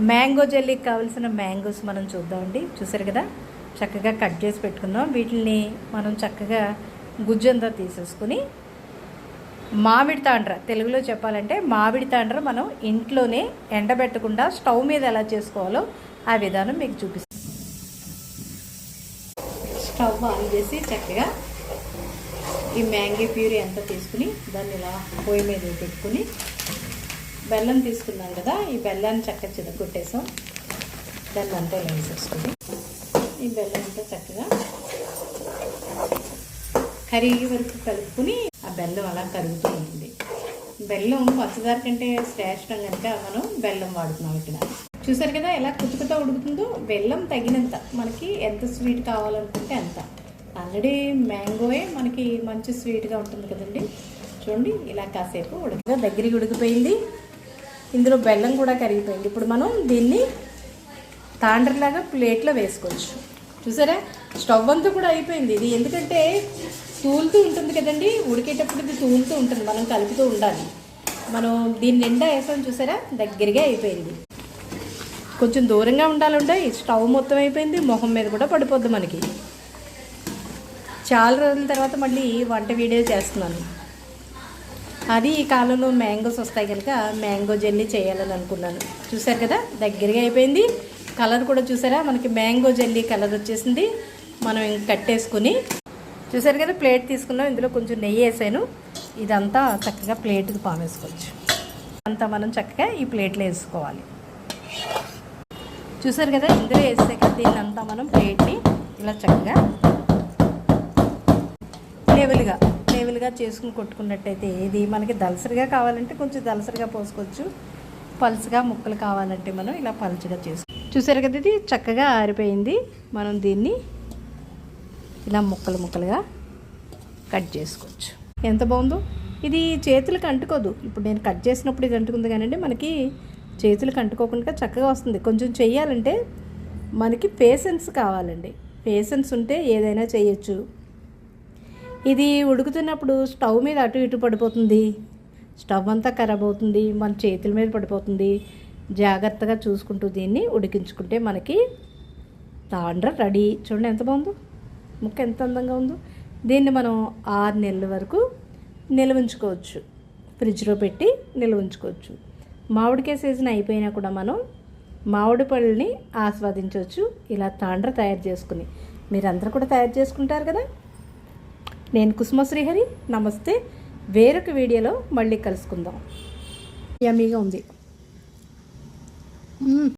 Mango జెల్లీకి కావాల్సిన mangoes మనం చూద్దామండి. చూసారు కదా, చక్కగా కట్ చేసి పెట్టుకుందాం. వీటిని మనం చక్కగా గుజ్జంతా తీసేసుకుని మామిడి తాండ్ర, తెలుగులో చెప్పాలంటే మామిడి తాండ్ర మనం ఇంట్లోనే ఎండబెట్టకుండా స్టవ్ మీద ఎలా చేసుకోవాలో ఆ విధానం మీకు చూపిస్తాను. స్టవ్ ఆన్ చేసి చక్కగా ఈ మ్యాంగో ప్యూరీ అంతా తీసుకుని దాన్ని ఇలా పొయ్యి మీద పెట్టుకుని బెల్లం తీసుకున్నాం కదా, ఈ బెల్లాన్ని చక్కగా చితగొట్టేసాం. దాన్ని అంతా వేసేసుకుని ఈ బెల్లం అంతా చక్కగా కరిగే వరకు కలుపుకుని ఆ బెల్లం అలా కరుగుతూ ఉంటుంది. బెల్లం పంచదార కంటే శ్రేష్టం కనుక మనం బెల్లం వాడుతున్నాం ఇక్కడ. చూసారు కదా ఎలా కుతుకుతా ఉడుకుతుందో. బెల్లం తగినంత, మనకి ఎంత స్వీట్ కావాలనుకుంటే అంత. ఆల్రెడీ మ్యాంగోయే మనకి మంచి స్వీట్గా ఉంటుంది కదండి. చూడండి ఇలా కాసేపు దగ్గరికి ఉడికిపోయింది. ఇందులో బెల్లం కూడా కరిగిపోయింది. ఇప్పుడు మనం దీన్ని తాండ్రలాగా ప్లేట్లో వేసుకోవచ్చు. చూసారా, స్టవ్ అంతా కూడా అయిపోయింది. ఇది ఎందుకంటే తూలుతూ ఉంటుంది కదండి, ఉడికేటప్పుడు ఇది తూలుతూ ఉంటుంది, మనం కలుపుతూ ఉండాలి. మనం దీన్ని నిండా వేసాం. చూసారా, దగ్గరగా అయిపోయింది. కొంచెం దూరంగా ఉండాలంటే స్టవ్ మొత్తం అయిపోయింది, మొహం మీద కూడా పడిపోద్ది మనకి. చాలా రోజుల తర్వాత మళ్ళీ వంట వీడియో చేస్తున్నాను. అది ఈ కాలంలో మ్యాంగోస్ వస్తాయి కనుక మ్యాంగో జెల్లీ చేయాలని అనుకున్నాను. చూసారు కదా, దగ్గరగా అయిపోయింది. కలర్ కూడా చూసారా, మనకి మ్యాంగో జెల్లీ కలర్ వచ్చేసింది. మనం ఇంక కట్టేసుకుని చూసారు కదా, ప్లేట్ తీసుకున్నాం. ఇందులో కొంచెం నెయ్యి వేసాను. ఇదంతా చక్కగా ప్లేట్కి పామేసుకోవచ్చు. అంతా మనం చక్కగా ఈ ప్లేట్లో వేసుకోవాలి. చూసారు కదా, ఇందులో వేసాక దీన్ని అంతా మనం ప్లేట్ని ఇలా చక్కగా లేవలుగా చేసుకుని కొట్టుకున్నట్టయితే ఇది మనకి దలసరిగా కావాలంటే కొంచెం దలసరిగా పోసుకోవచ్చు, పలుసుగా ముక్కలు కావాలంటే మనం ఇలా పలుచగా చూసారు కదా, ఇది చక్కగా ఆరిపోయింది. మనం దీన్ని ఇలా ముక్కలుగా కట్ చేసుకోవచ్చు. ఎంత బాగుందో. ఇది చేతులకు అంటుకోదు. ఇప్పుడు నేను కట్ చేసినప్పుడు ఇది అంటుకుంది కానండి, మనకి చేతులకు అంటుకోకుండా చక్కగా వస్తుంది. కొంచెం చెయ్యాలంటే మనకి పేషెన్స్ కావాలండి. పేషెన్స్ ఉంటే ఏదైనా చేయొచ్చు. ఇది ఉడుకుతున్నప్పుడు స్టవ్ మీద అటు ఇటు పడిపోతుంది, స్టవ్ అంతా ఖరాబ్ అవుతుంది, మన చేతుల మీద పడిపోతుంది. జాగ్రత్తగా చూసుకుంటూ దీన్ని ఉడికించుకుంటే మనకి తాండ్ర రెడీ. చూడండి ఎంత బాగుందో, ముక్క ఎంత అందంగా ఉందో. దీన్ని మనం 6 నెలల వరకు నిల్వ ఉంచుకోవచ్చు, ఫ్రిడ్జ్లో పెట్టి నిల్వ ఉంచుకోవచ్చు. మామిడికాయ సీజన్ అయిపోయినా కూడా మనం మామిడి పళ్ళని ఆస్వాదించవచ్చు ఇలా తాండ్ర తయారు చేసుకుని. మీరందరూ కూడా తయారు చేసుకుంటారు కదా. నేను కుసుమ శ్రీహరి, నమస్తే. వేరొక వీడియోలో మళ్ళీ కలుసుకుందాం. యమ్మీగా ఉంది.